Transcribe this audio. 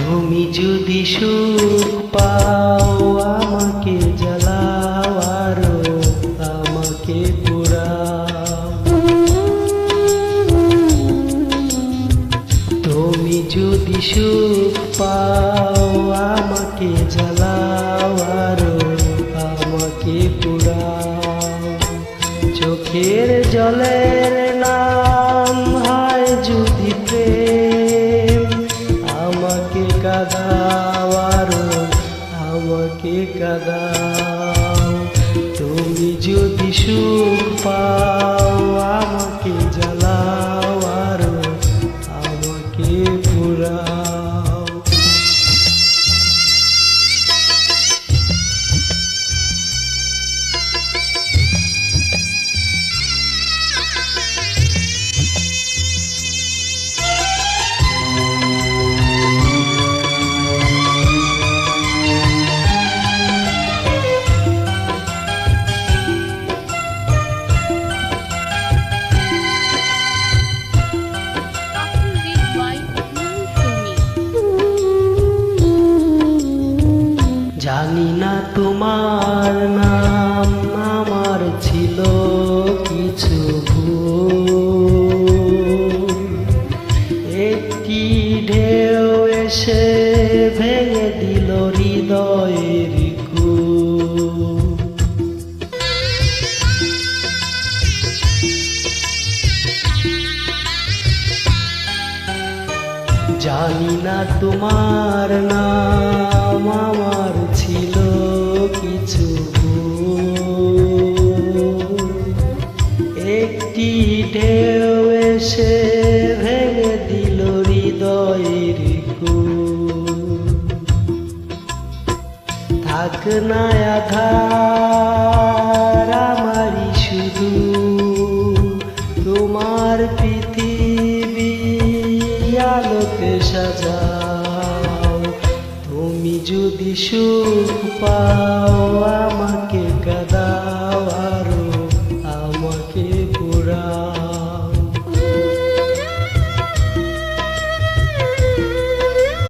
তুমি যদি সুখ পাও আমাকে জ্বালাও আরো আমাকে পোড়াও। তুমি যদি সুখ পাও আমাকে জ্বালাও আরো আমাকে পোড়াও। চোখের জলের নাম হয় যদি প্রেম, আমাকে কাঁদাও আরো আমাকে কাঁদাও। তুমি যদি সুখ পাও আমাকে জ্বালাও আরো আমাকে পোড়াও। জানি না তোমার নাম আমার ছিল কিছু ভুল, একটি ঢেউ এসে ভেঙে দিল হৃদয়ের কুল। জানি না তোমার নাম আমার ছিল কিছু ভুল, একটি ঢেউ এসে ভেঙে দিল হৃদয়ের কুল। থাক না আধার আমারই শুধু তোমার পৃথিবী আলোতে সাজাও। তুমি যদি সুখ পাও আমাকে কাঁদাও